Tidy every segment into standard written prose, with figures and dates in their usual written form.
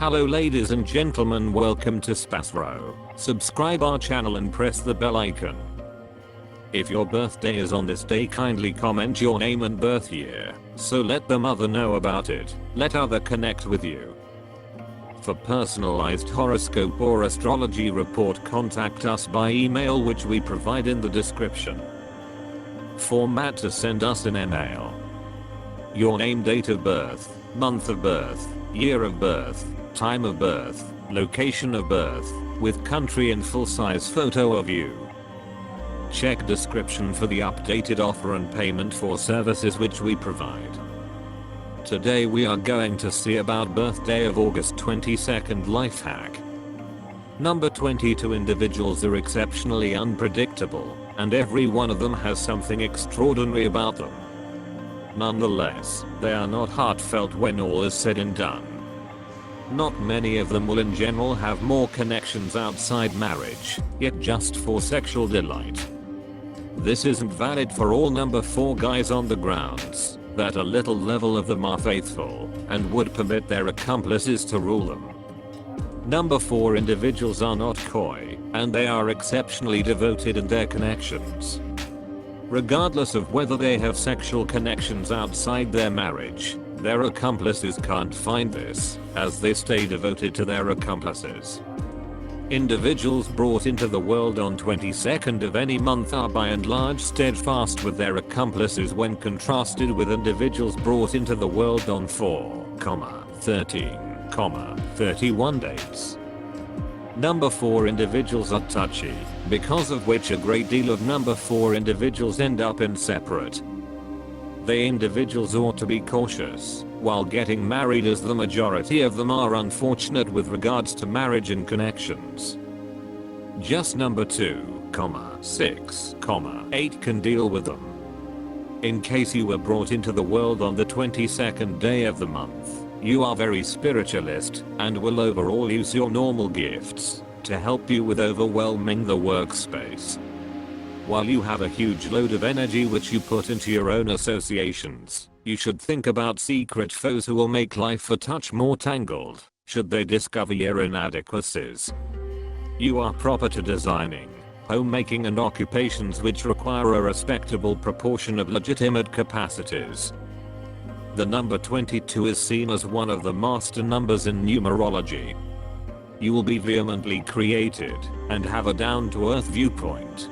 Hello ladies and gentlemen, welcome to Spasro. Subscribe our channel and press the bell icon. If your birthday is on this day, kindly comment your name and birth year, so let the mother know about it. Let other connect with you. For personalized horoscope or astrology report, contact us by email, which we provide in the description. Format to send us an email: your name, date of birth, month of birth, year of birth, time of birth, location of birth, with country and full-size photo of you. Check description for the updated offer and payment for services which we provide. Today we are going to see about birthday of August 22nd life hack. Number 22 individuals are exceptionally unpredictable, and every one of them has something extraordinary about them. Nonetheless, they are not heartfelt when all is said and done. Not many of them will in general have more connections outside marriage, yet just for sexual delight. This isn't valid for all number 4 guys on the grounds that a little level of them are faithful and would permit their accomplices to rule them. Number 4 individuals are not coy, and they are exceptionally devoted in their connections. Regardless of whether they have sexual connections outside their marriage, their accomplices can't find this, as they stay devoted to their accomplices. Individuals brought into the world on 22nd of any month are by and large steadfast with their accomplices when contrasted with individuals brought into the world on 4, 13, 31 dates. Number 4 individuals are touchy, because of which a great deal of number 4 individuals end up in separate. They individuals ought to be cautious while getting married, as the majority of them are unfortunate with regards to marriage and connections. Just number 2, 6, 8 can deal with them. In case you were brought into the world on the 22nd day of the month, you are very spiritualist and will overall use your normal gifts to help you with overwhelming the workspace. While you have a huge load of energy which you put into your own associations, you should think about secret foes who will make life a touch more tangled should they discover your inadequacies. You are proper to designing, homemaking and occupations which require a respectable proportion of legitimate capacities. The number 22 is seen as one of the master numbers in numerology. You will be vehemently created and have a down-to-earth viewpoint.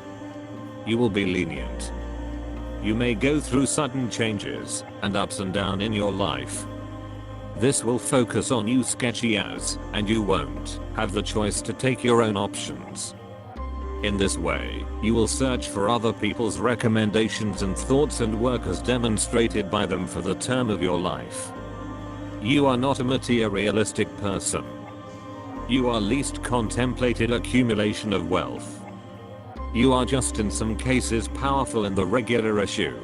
You will be lenient. You may go through sudden changes and ups and downs in your life. This will focus on you sketchy as, and you won't have the choice to take your own options. In this way, you will search for other people's recommendations and thoughts and work as demonstrated by them for the term of your life. You are not a materialistic person. You are least contemplated accumulation of wealth. You are just in some cases powerful in the regular issue.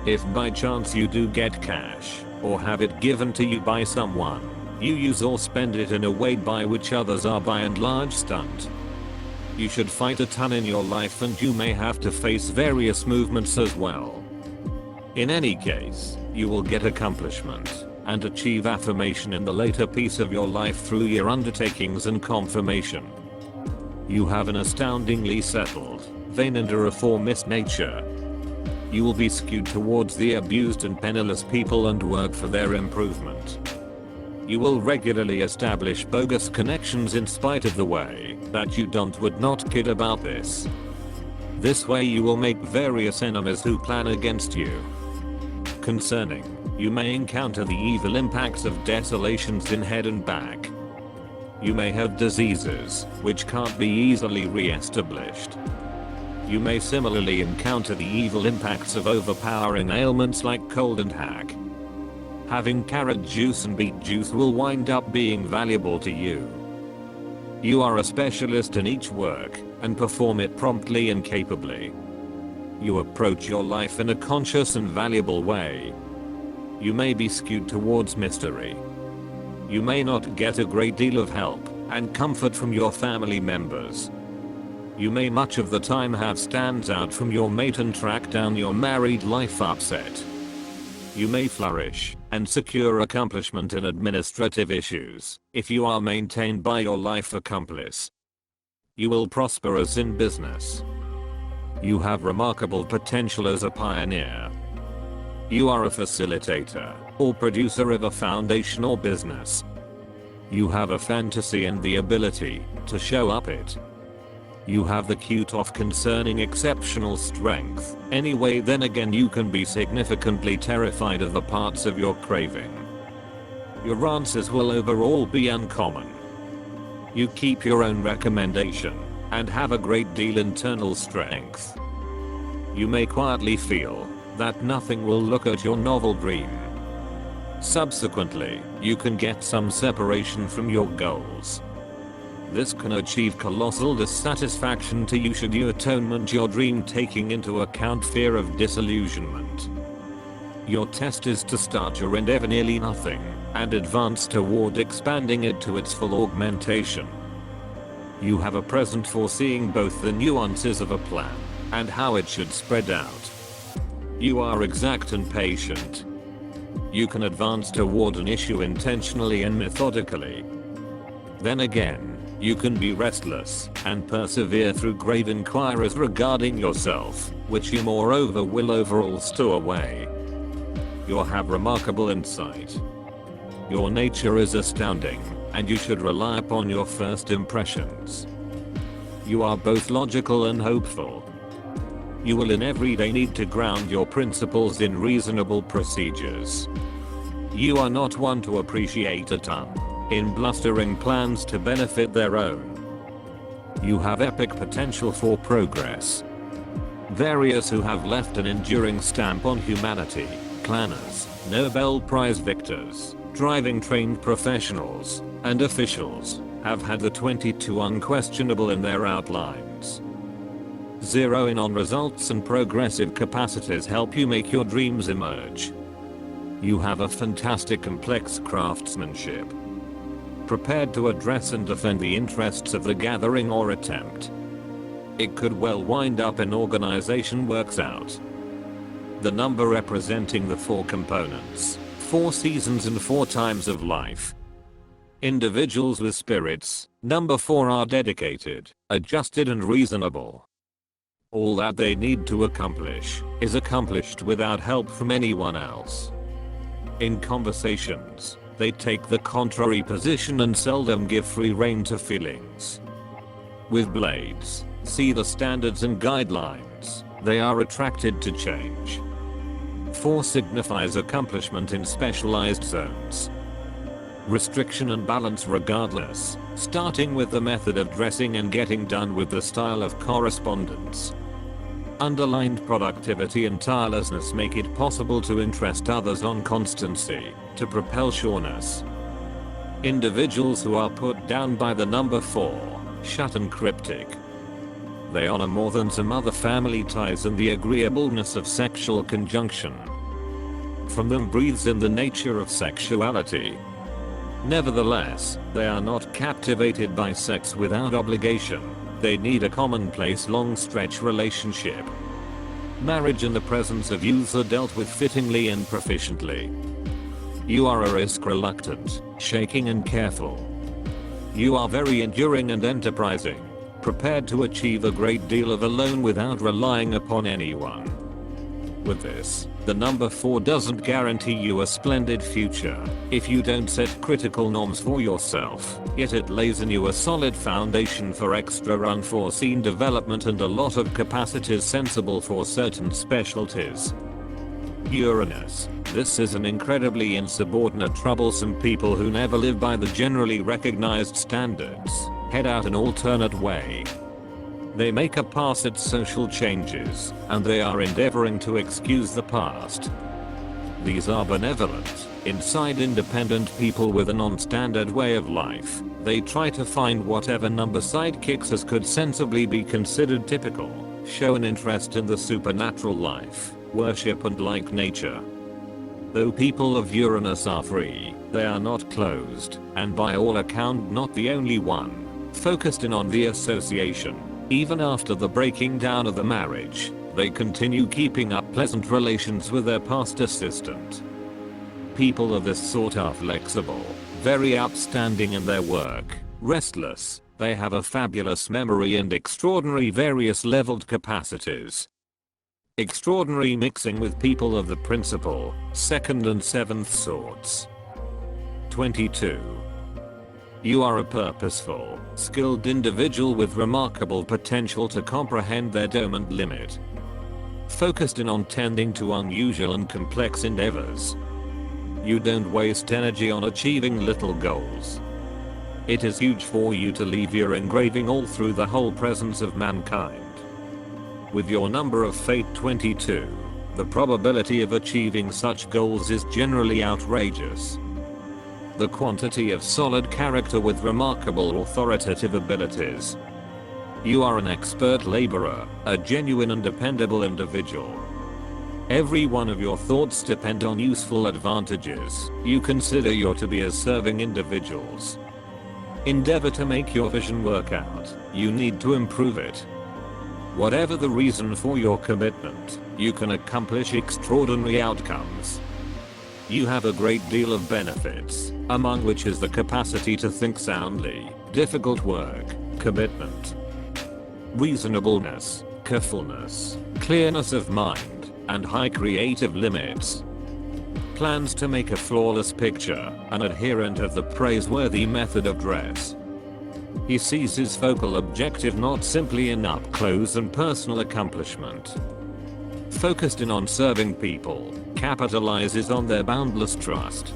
If by chance you do get cash, or have it given to you by someone, you use or spend it in a way by which others are by and large stunned. You should fight a ton in your life, and you may have to face various movements as well. In any case, you will get accomplishment and achieve affirmation in the later piece of your life through your undertakings and confirmation. You have an astoundingly settled, vain and a reformist nature. You will be skewed towards the abused and penniless people and work for their improvement. You will regularly establish bogus connections in spite of the way that you would not kid about this. This way you will make various enemies who plan against you. Concerning, you may encounter the evil impacts of desolations in head and back. You may have diseases which can't be easily re-established. You may similarly encounter the evil impacts of overpowering ailments like cold and hack. Having carrot juice and beet juice will wind up being valuable to you. You are a specialist in each work and perform it promptly and capably. You approach your life in a conscious and valuable way. You may be skewed towards mystery. You may not get a great deal of help and comfort from your family members. You may much of the time have stands out from your mate and track down your married life upset. You may flourish and secure accomplishment in administrative issues if you are maintained by your life accomplice. You will prosper as in business. You have remarkable potential as a pioneer. You are a facilitator or producer of a foundation or business. You have a fantasy and the ability to show up it. You have the cute of concerning exceptional strength. Anyway, then again, you can be significantly terrified of the parts of your craving. Your answers will overall be uncommon. You keep your own recommendation and have a great deal internal strength. You may quietly feel that nothing will look at your novel dream. Subsequently, you can get some separation from your goals. This can achieve colossal dissatisfaction to you should you atonement your dream, taking into account fear of disillusionment. Your test is to start your endeavor nearly nothing and advance toward expanding it to its full augmentation. You have a present for seeing both the nuances of a plan and how it should spread out. You are exact and patient. You can advance toward an issue intentionally and methodically. Then again, you can be restless and persevere through grave inquiries regarding yourself, which you moreover will overall stow away. You have remarkable insight. Your nature is astounding, and you should rely upon your first impressions. You are both logical and hopeful. You will in every day need to ground your principles in reasonable procedures. You are not one to appreciate a ton in blustering plans to benefit their own. You have epic potential for progress. Various who have left an enduring stamp on humanity, planners, Nobel Prize victors, driving trained professionals, and officials, have had the 22 unquestionable in their outlines. Zero in on results and progressive capacities help you make your dreams emerge. You have a fantastic complex craftsmanship. Prepared to address and defend the interests of the gathering or attempt. It could well wind up an organization works out. The number representing the 4 components, 4 seasons and 4 times of life. Individuals with spirits, number 4, are dedicated, adjusted and reasonable. All that they need to accomplish is accomplished without help from anyone else. In conversations, they take the contrary position and seldom give free rein to feelings. With blades, see the standards and guidelines, they are attracted to change. 4 signifies accomplishment in specialized zones. Restriction and balance regardless, starting with the method of dressing and getting done with the style of correspondence. Underlined productivity and tirelessness make it possible to interest others on constancy, to propel sureness. Individuals who are put down by the number 4, shut and cryptic. They honor more than some other family ties and the agreeableness of sexual conjunction. From them breathes in the nature of sexuality. Nevertheless, they are not captivated by sex without obligation. They need a commonplace long stretch relationship. Marriage in the presence of youth are dealt with fittingly and proficiently. You are a risk reluctant, shaking and careful. You are very enduring and enterprising, prepared to achieve a great deal of alone without relying upon anyone. With this, the number 4 doesn't guarantee you a splendid future if you don't set critical norms for yourself, yet it lays in you a solid foundation for extra unforeseen development and a lot of capacities sensible for certain specialties. Uranus. This is an incredibly insubordinate, troublesome people who never live by the generally recognized standards, head out an alternate way. They make a pass at social changes, and they are endeavoring to excuse the past. These are benevolent, inside independent people with a non-standard way of life. They try to find whatever number sidekicks as could sensibly be considered typical, show an interest in the supernatural life, worship and like nature. Though people of Uranus are free, they are not closed, and by all account not the only one, focused in on the association. Even after the breaking down of the marriage, They continue keeping up pleasant relations with their past assistant. People of this sort are flexible, very outstanding in their work, restless, they have a fabulous memory and extraordinary various leveled capacities. Extraordinary mixing with people of the principal, second and seventh sorts. 22. You are a purposeful, skilled individual with remarkable potential to comprehend their domain limit. Focused in on tending to unusual and complex endeavors. You don't waste energy on achieving little goals. It is huge for you to leave your engraving all through the whole presence of mankind. With your number of fate 22, the probability of achieving such goals is generally outrageous. The quantity of solid character with remarkable authoritative abilities. You are an expert laborer, a genuine and dependable individual. Every one of your thoughts depend on useful advantages you consider you're to be as serving individuals. Endeavor to make your vision work out, you need to improve it. Whatever the reason for your commitment, you can accomplish extraordinary outcomes. You have a great deal of benefits, among which is the capacity to think soundly, difficult work, commitment, reasonableness, carefulness, clearness of mind, and high creative limits. Plans to make a flawless picture, an adherent of the praiseworthy method of dress. He sees his focal objective not simply in up close and personal accomplishment. Focused in on serving people, capitalizes on their boundless trust.